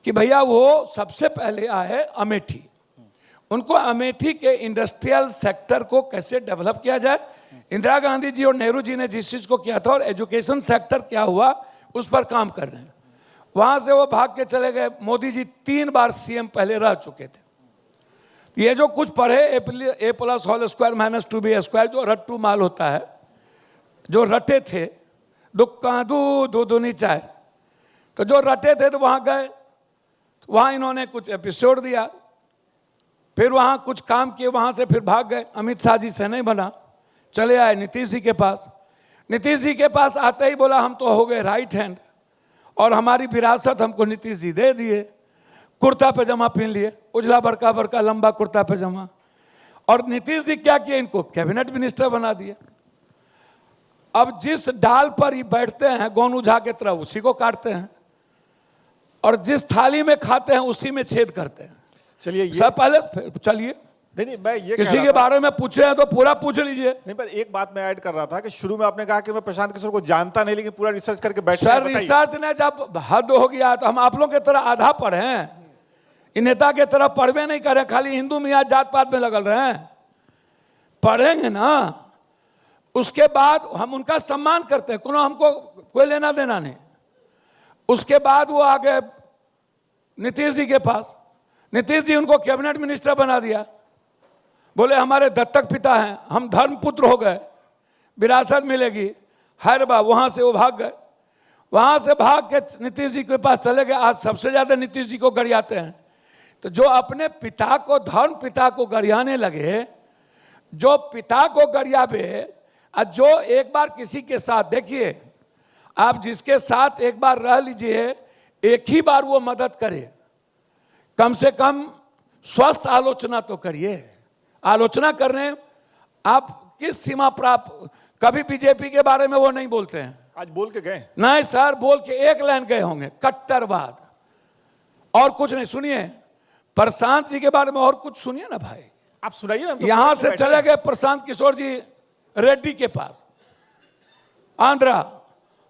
कि भैया वो सबसे पहले आए अमेठी, उनको अमेठी के इंडस्ट्रियल सेक्टर को कैसे डेवलप किया जाए, इंदिरा गांधी जी और नेहरू जी ने जिस चीज़ को किया था और एजुकेशन सेक्टर क्या हुआ उस पर काम कर रहे हैं। वहाँ से वो भाग के चले गए। मोदी जी 3 बार सीएम पहले रह चुके थे। ये जो कुछ पढ़े A+² - 2B², जो रट्टू माल होता है, जो रटे थे, दुक्का दू दूनी चाय, तो जो रटे थे तो वहाँ गए, तो वहाँ इन्होंने कुछ एपिसोड दिया, फिर वहाँ कुछ काम किए, वहाँ से फिर भाग गए। अमित शाह जी से नहीं बना, चले आए नीतीश जी के पास। नीतीश जी के पास आते ही बोला हम तो हो गए राइट हैंड और हमारी विरासत हमको नीतीश जी दे दिए। कुर्ता पैजामा पहन लिए, उजला बड़का बड़का लंबा कुर्ता पैजामा, और नीतीश जी क्या किए, इनको कैबिनेट मिनिस्टर बना दिए। अब जिस डाल पर ही बैठते हैं गोनू झा की तरह उसी को काटते हैं, और जिस थाली में खाते हैं उसी में छेद करते हैं। चलिए सब पहले चलिए, नहीं मैं ये किसी के बारे में पूछे हैं तो पूरा पूछ लीजिए। नहीं, पर एक बात मैं ऐड कर रहा था कि शुरू में आपने कहा कि मैं प्रशांत किशोर को जानता नहीं, लेकिन पूरा रिसर्च करके बैठे। सर रिसर्च ने जब हद हो गया तो हम आप लोगों की तरह आधा पढ़े हैं, इन नेता के तरह पढ़वे नहीं करे, खाली हिंदू मियाँ जात पात में लगल रहे हैं। पढ़ेंगे ना, उसके बाद हम उनका सम्मान करते हैं, कोनो हमको कोई लेना देना नहीं। उसके बाद वो आ गए नीतीश जी के पास, नीतीश जी उनको कैबिनेट मिनिस्टर बना दिया। बोले हमारे दत्तक पिता हैं, हम धर्मपुत्र हो गए, विरासत मिलेगी। हैरबा वहाँ से वो भाग गए, वहाँ से भाग के नीतीश जी के पास चले गए। आज सबसे ज़्यादा नीतीश जी को गरियाते हैं। तो जो अपने पिता को, धर्म पिता को गरियाने लगे, जो पिता को गरियाबे, जो एक बार किसी के साथ, देखिए आप जिसके साथ एक बार रह लीजिए, एक ही बार वो मदद करे, कम से कम स्वस्थ आलोचना तो करिए। आलोचना कर रहे हैं आप किस सीमा पर? आप कभी बीजेपी के बारे में वो नहीं बोलते हैं। आज बोल के गए? नहीं सर, बोल के एक लाइन गए होंगे, कट्टरवाद, और कुछ नहीं। सुनिए प्रशांत जी के बारे में और कुछ सुनिए ना भाई, आप सुनाइए ना। तो यहां से चले गए प्रशांत किशोर जी रेड्डी के पास, आंध्रा,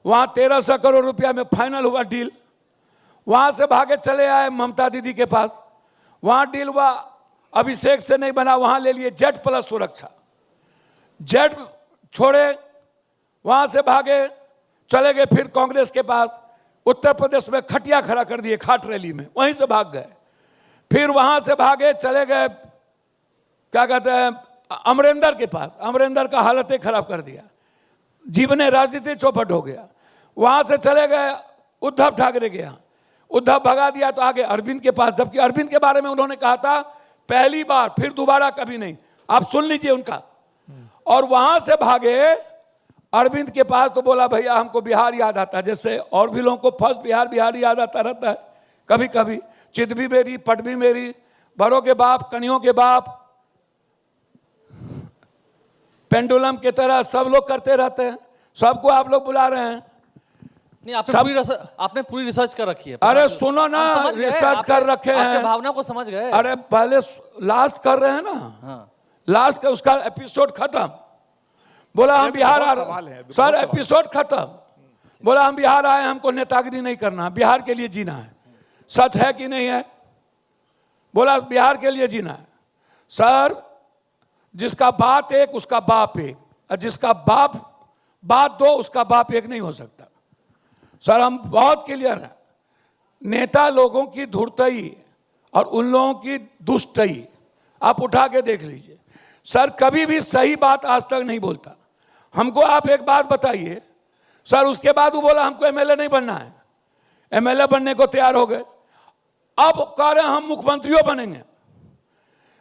वहां 1300 करोड़ रुपया में फाइनल हुआ डील। वहां से भागे चले आए ममता दीदी के पास, वहां डील हुआ, अभिषेक से नहीं बना, वहां ले लिए Z+ सुरक्षा। जेड छोड़े, वहां से भागे चले गए फिर कांग्रेस के पास, उत्तर प्रदेश में खटिया खड़ा कर दिए खाट रैली में, वहीं से भाग गए। फिर वहां से भागे चले गए क्या कहते हैं अमरिंदर के पास, अमरिंदर का हालत ही खराब कर दिया, जीवन राजनीति चौपट हो गया। वहां से चले गए उद्धव ठाकरे के यहाँ, उद्धव भगा दिया तो आगे अरविंद के पास, जबकि अरविंद के बारे में उन्होंने कहा था पहली बार, फिर दोबारा कभी नहीं। आप सुन लीजिए उनका। और वहां से भागे अरविंद के पास तो बोला भैया हमको बिहार याद आता है, जैसे और भी लोगों को फर्स्ट बिहार याद आता रहता है कभी कभी। चित भी मेरी, पट भी मेरी, बड़ों के बाप, कनियों के बाप, पेंडुलम की तरह सब लोग करते रहते हैं। सबको आप लोग बुला रहे हैं। नहीं, आपने पूरी रिसर्च कर रखी है। अरे सुनो ना, रिसर्च कर रखे हैं, भावना को समझ गए। अरे पहले लास्ट कर रहे हैं ना। हाँ। लास्ट का उसका एपिसोड खत्म, बोला हम बिहार आ रहे हैं सर, एपिसोड खत्म, बोला हम बिहार आए, हमको नेतागिरी नहीं करना, बिहार के लिए जीना है। सच है कि नहीं है? बोला बिहार के लिए जीना है। सर जिसका बात एक उसका बाप एक, और जिसका बात दो उसका बाप एक नहीं हो सकता। सर हम बहुत क्लियर हैं, नेता लोगों की धुरतई और उन लोगों की दुष्टई आप उठा के देख लीजिए। सर कभी भी सही बात आज तक नहीं बोलता। हमको आप एक बात बताइए सर, उसके बाद वो बोला हमको एमएलए नहीं बनना है, एमएलए बनने को तैयार हो गए, अब कह रहे हैं हम मुख्यमंत्रियों बनेंगे।